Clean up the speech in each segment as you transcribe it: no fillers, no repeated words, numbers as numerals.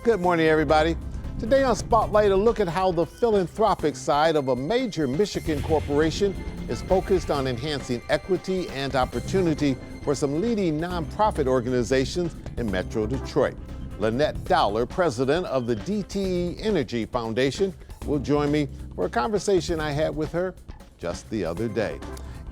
Good morning, everybody. Today on Spotlight, a look at how the philanthropic side of a major Michigan corporation is focused on enhancing equity and opportunity for some leading nonprofit organizations in Metro Detroit. Lynette Dowler, president of the DTE Energy Foundation, will join me for a conversation I had with her just the other day.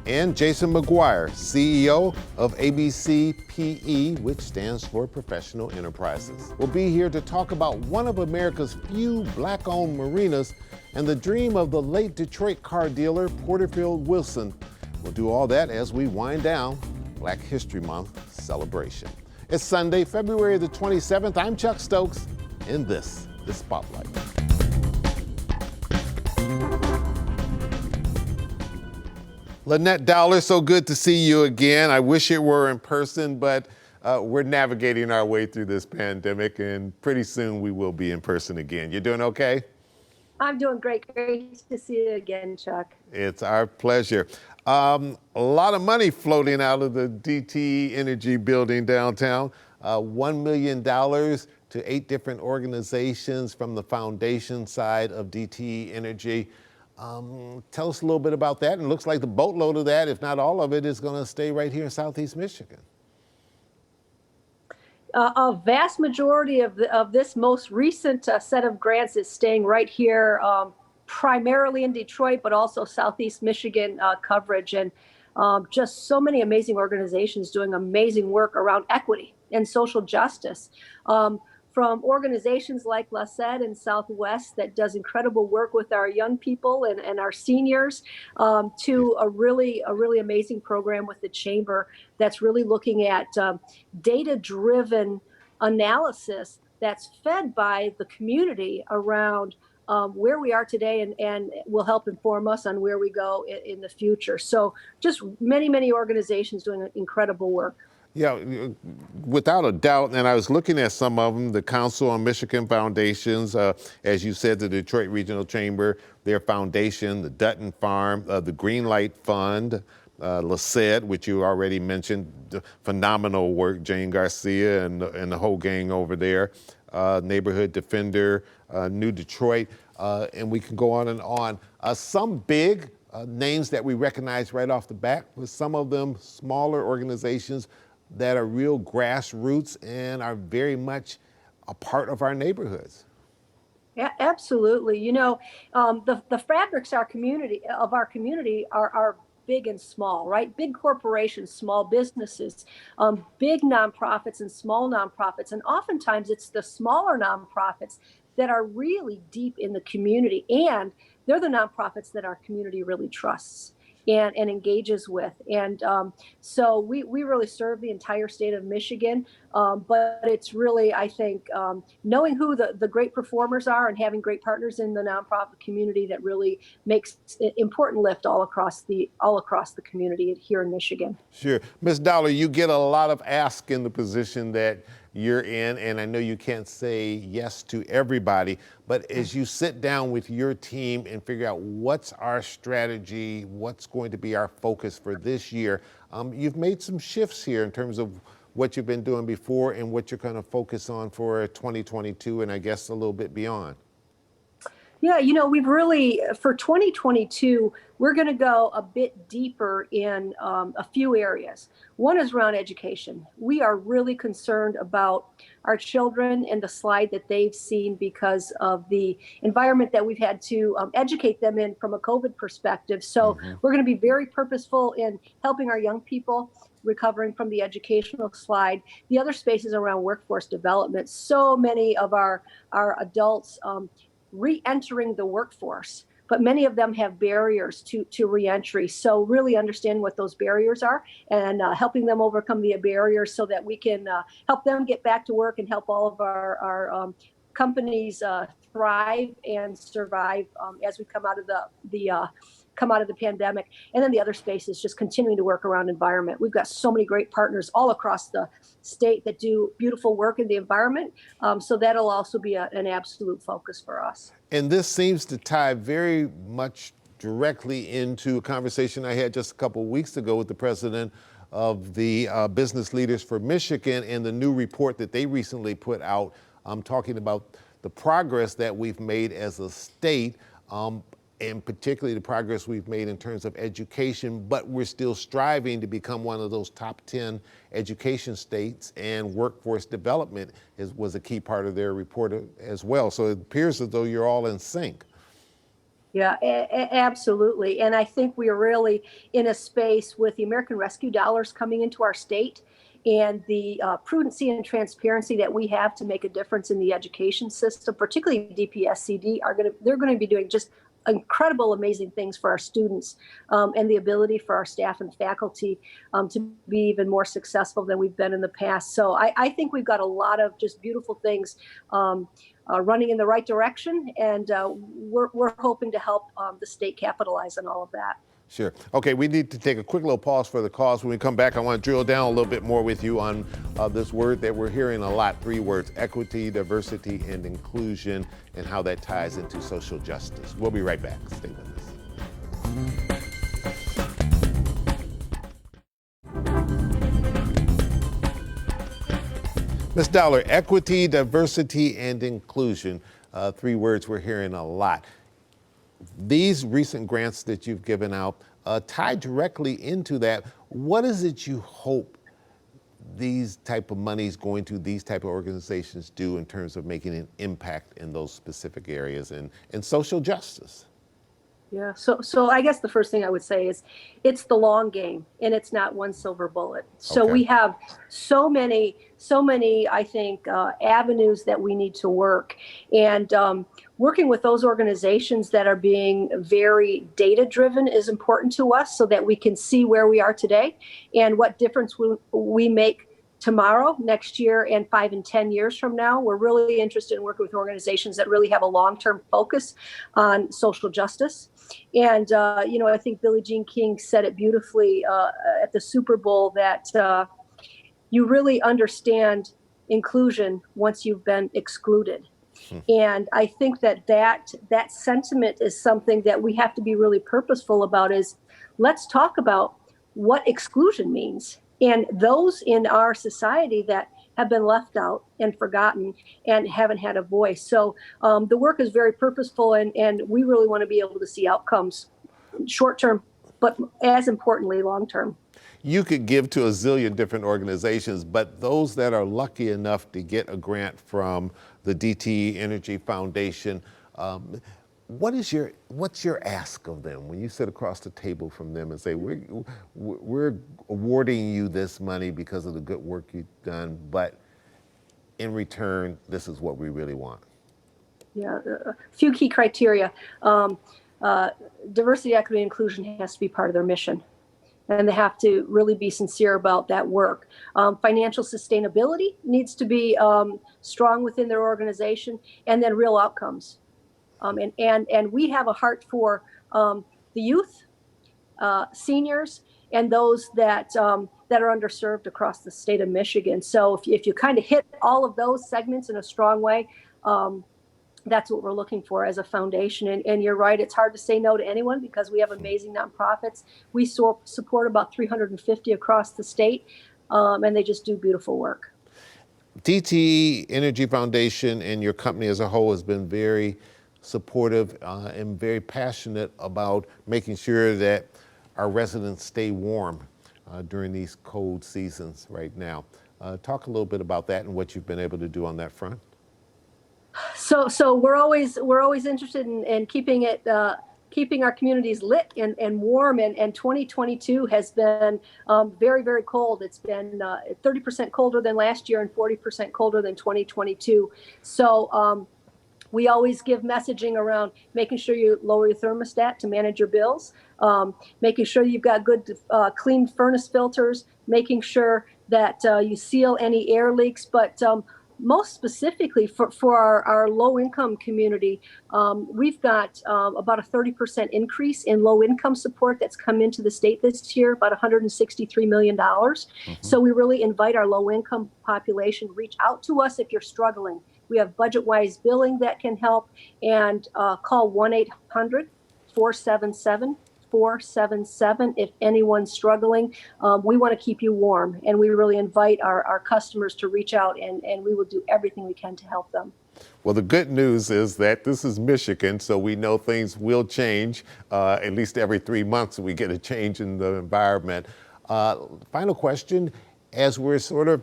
And Jason McGuire, CEO of ABC PE, which stands for Professional Enterprises, will be here to talk about one of America's few black-owned marinas and the dream of the late Detroit car dealer, Porterfield Wilson. We'll do all that as we wind down Black History Month celebration. It's Sunday, February the 27th. I'm Chuck Stokes, and this is Spotlight. Lynette Dowler, so good to see you again. I wish it were in person, but we're navigating our way through this pandemic, and pretty soon we will be in person again. You doing okay? I'm doing great. Great to see you again, Chuck. It's our pleasure. A lot of money floating out of the DTE Energy building downtown. $1 million to 8 different organizations from the foundation side of DTE Energy. Tell us a little bit about that. And it looks like the boatload of that, if not all of it, is going to stay right here in Southeast Michigan. A vast majority of this most recent set of grants is staying right here, primarily in Detroit, but also Southeast Michigan coverage. And just so many amazing organizations doing amazing work around equity and social justice. From organizations like LaSed in Southwest that does incredible work with our young people and our seniors, to a really amazing program with the Chamber that's really looking at data-driven analysis that's fed by the community around where we are today and will help inform us on where we go in the future. So just many organizations doing incredible work. Yeah, without a doubt, and I was looking at some of them, the Council on Michigan Foundations, as you said, the Detroit Regional Chamber, their foundation, the Dutton Farm, the Greenlight Fund, LaSed, which you already mentioned, phenomenal work, Jane Garcia and the whole gang over there, Neighborhood Defender, New Detroit, and we can go on and on. Some big names that we recognize right off the bat, with some of them smaller organizations that are real grassroots and are very much a part of our neighborhoods. Yeah, absolutely. You know, the fabrics of our community are big and small, right? Big corporations, small businesses, big nonprofits and small nonprofits. And oftentimes it's the smaller nonprofits that are really deep in the community, and they're the nonprofits that our community really trusts and engages with. And so we really serve the entire state of Michigan, but it's really, I think, knowing who the great performers are and having great partners in the nonprofit community that really makes important lift all across the community here in Michigan. Sure. Ms. Dowler, you get a lot of ask in the position that you're in, and I know you can't say yes to everybody, but as you sit down with your team and figure out what's our strategy, what's going to be our focus for this year, you've made some shifts here in terms of what you've been doing before and what you're going to focus on for 2022 and I guess a little bit beyond. Yeah, you know, we've really, for 2022, we're going to go a bit deeper in a few areas. One is around education. We are really concerned about our children and the slide that they've seen because of the environment that we've had to educate them in from a COVID perspective. So we're going to be very purposeful in helping our young people recovering from the educational slide. The other space is around workforce development. So many of our adults re-entering the workforce, but many of them have barriers to re-entry. So really understanding what those barriers are and helping them overcome the barriers so that we can help them get back to work and help all of our companies thrive and survive as we come out of the pandemic. And then the other space is just continuing to work around environment. We've got so many great partners all across the state that do beautiful work in the environment. So that'll also be an absolute focus for us. And this seems to tie very much directly into a conversation I had just a couple of weeks ago with the president of the Business Leaders for Michigan and the new report that they recently put out talking about the progress that we've made as a state, and particularly the progress we've made in terms of education, but we're still striving to become one of those top 10 education states, and workforce development was a key part of their report as well. So it appears as though you're all in sync. Yeah, absolutely. And I think we are really in a space with the American Rescue dollars coming into our state, and the prudency and transparency that we have to make a difference in the education system, particularly DPSCD, they're going to be doing just incredible, amazing things for our students, and the ability for our staff and faculty to be even more successful than we've been in the past. So I think we've got a lot of just beautiful things running in the right direction, and we're hoping to help the state capitalize on all of that. Sure. Okay, we need to take a quick little pause for the cause. When we come back, I want to drill down a little bit more with you on this word that we're hearing a lot, 3 words: equity, diversity, and inclusion, and how that ties into social justice. We'll be right back. Stay with us. Ms. Dollar, equity, diversity, and inclusion, 3 words we're hearing a lot. These recent grants that you've given out tie directly into that. What is it you hope these type of monies going to these type of organizations do in terms of making an impact in those specific areas and social justice? Yeah, so I guess the first thing I would say is it's the long game, and it's not one silver bullet. So we have so many, I think, avenues that we need to work. And working with those organizations that are being very data driven is important to us, so that we can see where we are today and what difference we make tomorrow, next year, and 5 and 10 years from now. We're really interested in working with organizations that really have a long-term focus on social justice. And, I think Billie Jean King said it beautifully at the Super Bowl, that you really understand inclusion once you've been excluded. And I think that sentiment is something that we have to be really purposeful about. Is let's talk about what exclusion means, and those in our society that have been left out and forgotten and haven't had a voice. So the work is very purposeful, and we really want to be able to see outcomes short term, but as importantly, long term. You could give to a zillion different organizations, but those that are lucky enough to get a grant from the DTE Energy Foundation, what's your ask of them when you sit across the table from them and say, we're awarding you this money because of the good work you've done, but in return, this is what we really want? Yeah, a few key criteria. Diversity, equity, and inclusion has to be part of their mission, and they have to really be sincere about that work. Financial sustainability needs to be strong within their organization, and then real outcomes. And we have a heart for the youth, seniors, and those that are underserved across the state of Michigan. So if you kind of hit all of those segments in a strong way, that's what we're looking for as a foundation. And you're right, it's hard to say no to anyone because we have amazing nonprofits. We support about 350 across the state, and they just do beautiful work. DTE Energy Foundation and your company as a whole has been very supportive and very passionate about making sure that our residents stay warm during these cold seasons right now. Talk a little bit about that and what you've been able to do on that front. So we're always interested in keeping our communities lit and warm, and 2022 has been very, very cold. It's been 30% colder than last year and 40% colder than 2022. So we always give messaging around making sure you lower your thermostat to manage your bills, making sure you've got good clean furnace filters, making sure that you seal any air leaks, but most specifically for our low-income community, we've got about a 30% increase in low-income support that's come into the state this year, about $163 million. So we really invite our low-income population, reach out to us if you're struggling. We have budget-wise billing that can help, and call 1-800-477-4677. 24/7/7 if anyone's struggling. We want to keep you warm, and we really invite our customers to reach out, and we will do everything we can to help them. Well, the good news is that this is Michigan, so we know things will change. At least every 3 months we get a change in the environment. Final question, as we're sort of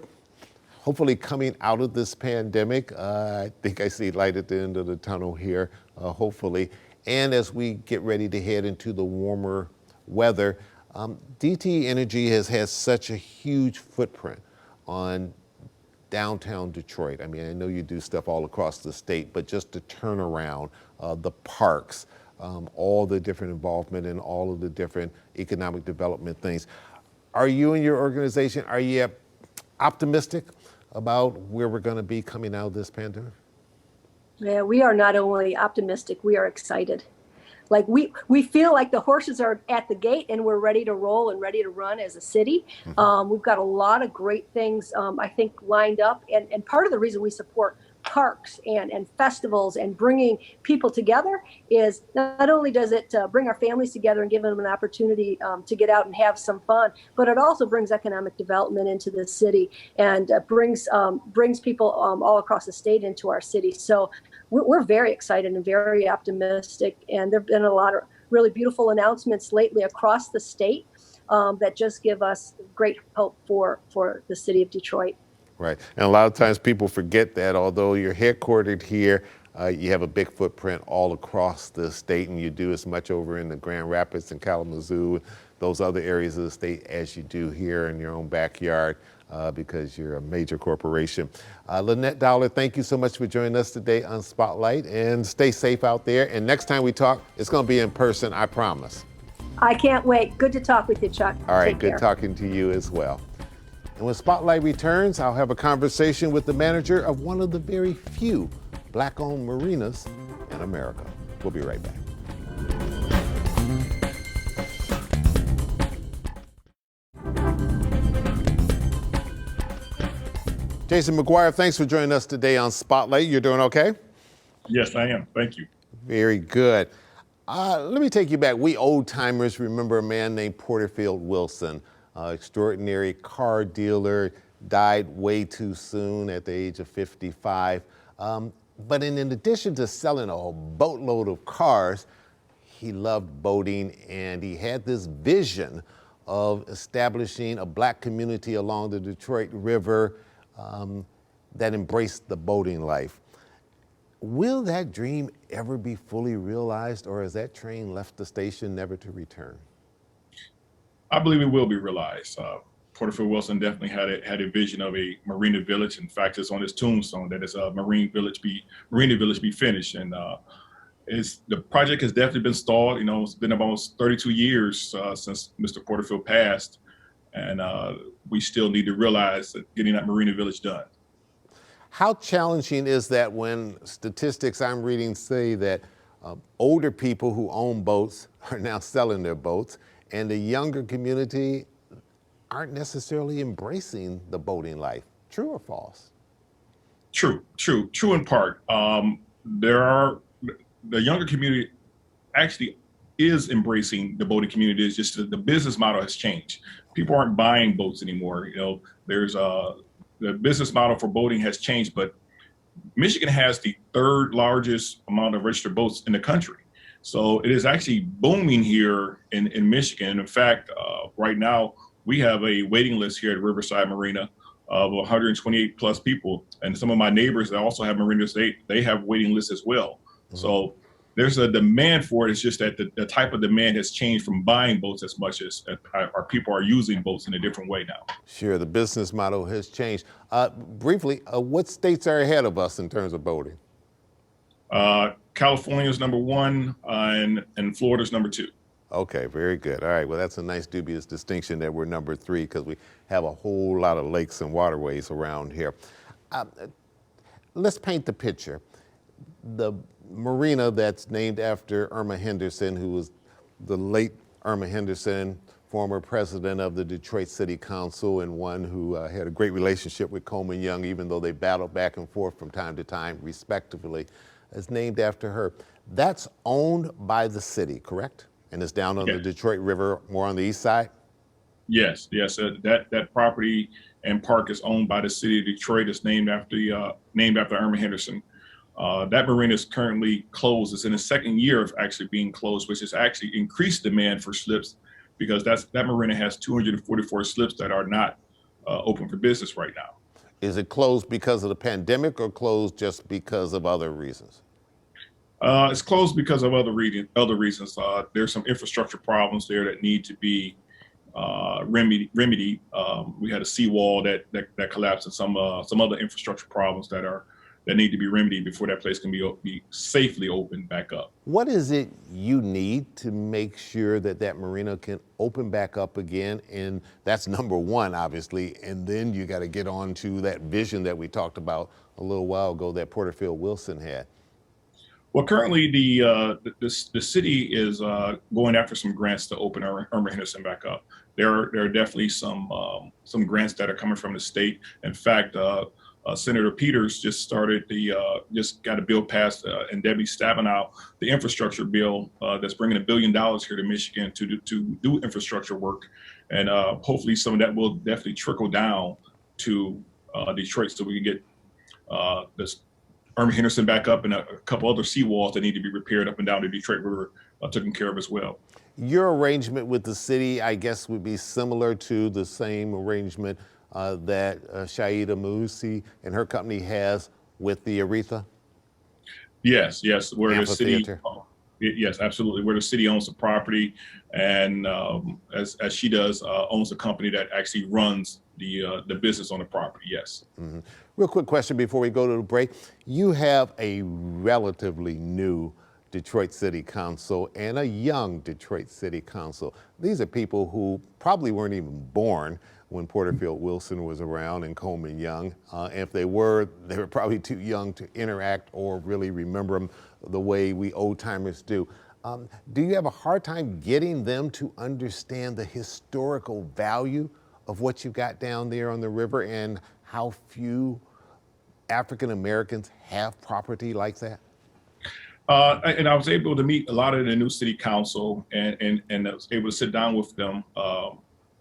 hopefully coming out of this pandemic, I think I see light at the end of the tunnel here, hopefully. And as we get ready to head into the warmer weather, DTE Energy has had such a huge footprint on downtown Detroit. I mean, I know you do stuff all across the state, but just the turnaround, the parks, all the different involvement in all of the different economic development things. Are you and your organization, are you optimistic about where we're going to be coming out of this pandemic? Yeah, we are not only optimistic, we are excited. Like we feel like the horses are at the gate and we're ready to roll and ready to run as a city. We've got a lot of great things, I think, lined up. And part of the reason we support parks and festivals and bringing people together is not only does it bring our families together and give them an opportunity to get out and have some fun, but it also brings economic development into the city and brings people all across the state into our city. So we're very excited and very optimistic. And there have been a lot of really beautiful announcements lately across the state that just give us great hope for the city of Detroit. Right, and a lot of times people forget that although you're headquartered here, you have a big footprint all across the state, and you do as much over in the Grand Rapids and Kalamazoo, those other areas of the state, as you do here in your own backyard because you're a major corporation. Lynette Dowler, thank you so much for joining us today on Spotlight, and stay safe out there. And next time we talk, it's going to be in person, I promise. I can't wait. Good to talk with you, Chuck. All right, Take good care. talking to you as well. And when Spotlight returns, I'll have a conversation with the manager of one of the very few Black-owned marinas in America. We'll be right back. Jason McGuire, thanks for joining us today on Spotlight. You're doing okay? Yes, I am. Thank you. Very good. Let me take you back. We old timers remember a man named Porterfield Wilson. Extraordinary car dealer, died way too soon at the age of 55. But in addition to selling a boatload of cars, he loved boating, and he had this vision of establishing a Black community along the Detroit River that embraced the boating life. Will that dream ever be fully realized, or has that train left the station never to return? I believe it will be realized. Porterfield Wilson definitely had a vision of a marina village. In fact, it's on his tombstone that it's a marina village be finished. And the project has definitely been stalled. You know, it's been almost 32 years since Mr. Porterfield passed, and we still need to realize that getting that marina village done. How challenging is that when statistics I'm reading say that older people who own boats are now selling their boats, and the younger community aren't necessarily embracing the boating life? True or false? True in part. The younger community actually is embracing the boating community. It's just the business model has changed. People aren't buying boats anymore. You know, there's the business model for boating has changed, but Michigan has the third largest amount of registered boats in the country. So it is actually booming here in Michigan. In fact, right now we have a waiting list here at Riverside Marina of 128 plus people. And some of my neighbors that also have marinas, they have waiting lists as well. Mm-hmm. So there's a demand for it. It's just that the type of demand has changed from buying boats as much as our people are using boats in a different way now. Sure, the business model has changed. Briefly, what states are ahead of us in terms of boating? California's number one, and Florida's number two. Okay, very good. All right, well, that's a nice dubious distinction that we're number three because we have a whole lot of lakes and waterways around here. Let's paint the picture. The marina that's named after Irma Henderson, who was the late Irma Henderson, former president of the Detroit City Council and one who had a great relationship with Coleman Young, even though they battled back and forth from time to time, respectively, is named after her. That's owned by the city, correct? and it's down on Yes. the Detroit River, more on the east side? Yes, yes. That property and park is owned by the city of Detroit. It's named after Irma Henderson. That marina is currently closed. It's in the second year of actually being closed, which has actually increased demand for slips, because that marina has 244 slips that are not open for business right now. Is it closed because of the pandemic or closed just because of other reasons? It's closed because of other reasons. There's some infrastructure problems there that need to be remedied. We had a seawall that collapsed, and some other infrastructure problems that need to be remedied before that place can be safely opened back up. What is it you need to make sure that that marina can open back up again? And that's number one, obviously. And then you got to get on to that vision that we talked about a little while ago that Porterfield Wilson had. Well, currently the city is going after some grants to open Irma Henderson back up. There are definitely some grants that are coming from the state. In fact, Senator Peters just got a bill passed, and Debbie Stabenow, the infrastructure bill that's bringing $1 billion here to Michigan to do infrastructure work, and hopefully some of that will definitely trickle down to Detroit, so we can get this Irma Henderson back up, and a couple other seawalls that need to be repaired up and down the Detroit River taken care of as well. Your arrangement with the city, I guess, would be similar to the same arrangement that Shaida Musi and her company has with the Aretha? Yes, where the city, yes, absolutely, where the city owns the property, and as she does, owns a company that actually runs the business on the property. Yes. Mm-hmm. Real quick question before we go to the break. You have a relatively new Detroit City Council and a young Detroit City Council. These are people who probably weren't even born when Porterfield Wilson was around and Coleman Young. And if they were probably too young to interact or really remember them the way we old timers do. Do you have a hard time getting them to understand the historical value of what you got down there on the river and how few African Americans have property like that? And I was able to meet a lot of the new city council, and I was able to sit down with them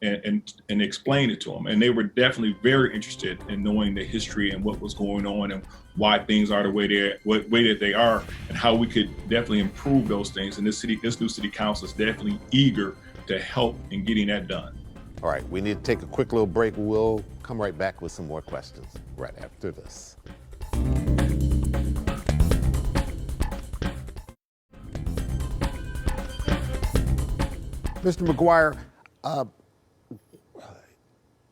and explain it to them. And they were definitely very interested in knowing the history and what was going on and why things are the way that they are, and how we could definitely improve those things. And this new city council is definitely eager to help in getting that done. All right, we need to take a quick little break. We'll come right back with some more questions right after this. Mr. McGuire,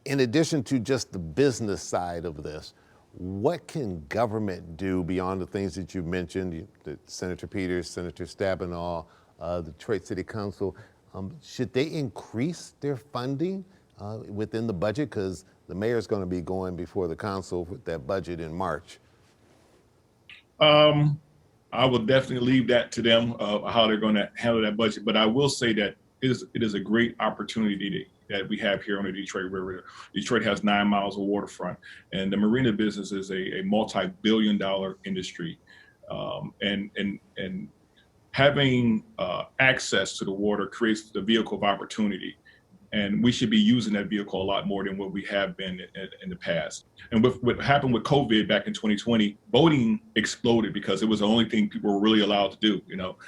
in addition to just the business side of this, what can government do beyond the things that you mentioned, Senator Peters, Senator Stabenow, the Detroit City Council? Should they increase their funding within the budget? Because the mayor's going to be going before the council with that budget in March. I will definitely leave that to them, how they're going to handle that budget. But I will say that it is a great opportunity that we have here on the Detroit River. Detroit has 9 miles of waterfront, and the marina business is a multi-billion-dollar industry. And having access to the water creates the vehicle of opportunity. And we should be using that vehicle a lot more than what we have been in the past. And with what happened with COVID back in 2020, boating exploded because it was the only thing people were really allowed to do.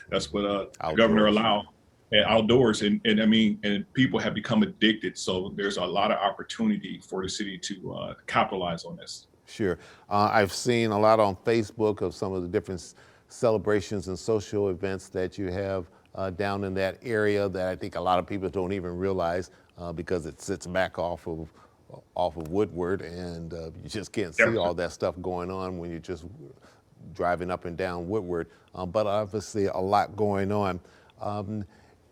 That's what the governor allowed, and outdoors. And I mean, and people have become addicted. So there's a lot of opportunity for the city to capitalize on this. Sure. I've seen a lot on Facebook of some of the different celebrations and social events that you have down in that area that I think a lot of people don't even realize because it sits back off of Woodward, and you just can't see all that stuff going on when you're just driving up and down Woodward. But obviously a lot going on.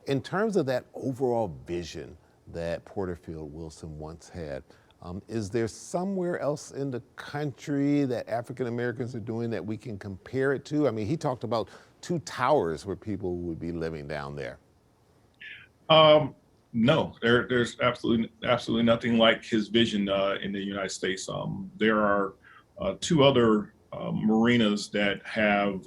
In terms of that overall vision that Porterfield Wilson once had, is there somewhere else in the country that African Americans are doing that we can compare it to? I mean, he talked about 2 towers where people would be living down there. No, there's absolutely nothing like his vision in the United States. There are 2 other marinas that have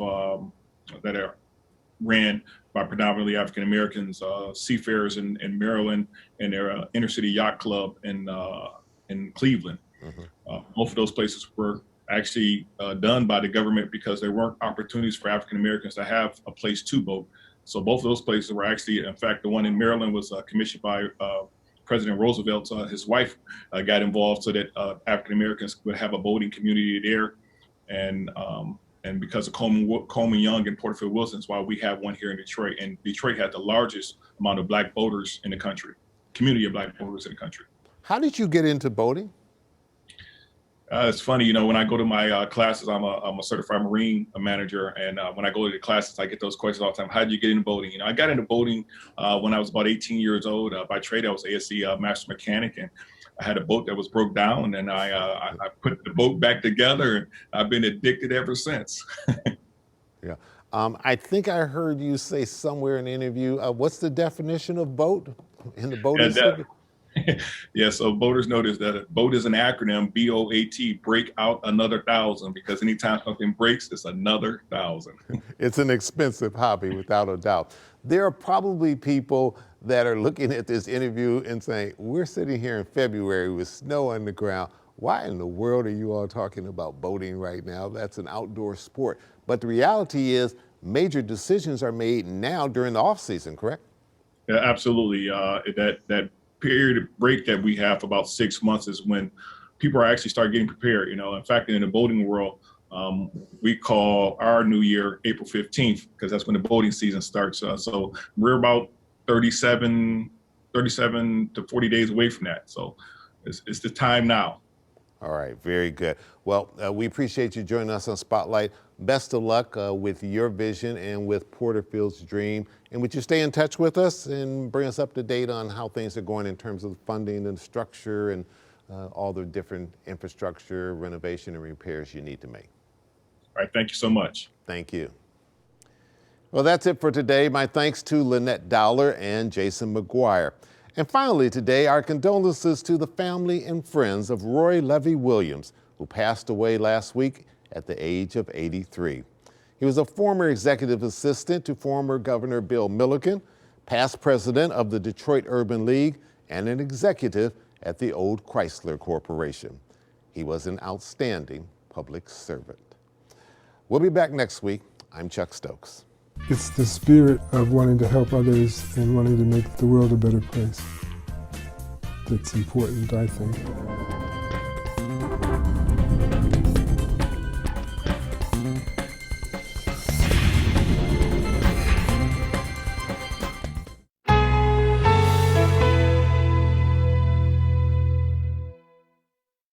ran by predominantly African Americans, seafarers in Maryland, and their inner city yacht club in Cleveland. Both of those places were actually done by the government because there weren't opportunities for African Americans to have a place to boat. So both of those places were actually, in fact, the one in Maryland was commissioned by President Roosevelt. His wife got involved so that African Americans would have a boating community there. And because of Coleman Young and Porterfield Wilson, that's why we have one here in Detroit. And Detroit had the largest amount of Black boaters in the country, community of Black boaters in the country. How did you get into boating? It's funny, you know, when I go to my classes, I'm a certified Marine manager. And when I go to the classes, I get those questions all the time. How did you get into boating? You know, I got into boating when I was about 18 years old. By trade, I was ASC master mechanic, and I had a boat that was broke down, and I put the boat back together, and I've been addicted ever since. Yeah. I think I heard you say somewhere in the interview, what's the definition of boat in the boating circuit? Yeah, so boaters notice that a boat is an acronym, BOAT, break out another 1,000, because anytime something breaks, it's another 1,000. It's an expensive hobby, without a doubt. There are probably people that are looking at this interview and saying, we're sitting here in February with snow on the ground. Why in the world are you all talking about boating right now? That's an outdoor sport. But the reality is major decisions are made now during the off season, correct? Yeah, absolutely. That period of break that we have for about 6 months is when people are actually start getting prepared. You know, in fact, in the boating world, we call our new year April 15th, because that's when the boating season starts. So we're about 37 to 40 days away from that. So it's the time now. All right, very good. Well, we appreciate you joining us on Spotlight. Best of luck with your vision and with Porterfield's dream. And would you stay in touch with us and bring us up to date on how things are going in terms of the funding and structure and all the different infrastructure, renovation, and repairs you need to make? All right, thank you so much. Thank you. Well, that's it for today. My thanks to Lynette Dowler and Jason McGuire. And finally today, our condolences to the family and friends of Roy Levy Williams, who passed away last week at the age of 83. He was a former executive assistant to former Governor Bill Milliken, past president of the Detroit Urban League, and an executive at the old Chrysler Corporation. He was an outstanding public servant. We'll be back next week. I'm Chuck Stokes. It's the spirit of wanting to help others and wanting to make the world a better place that's important, I think.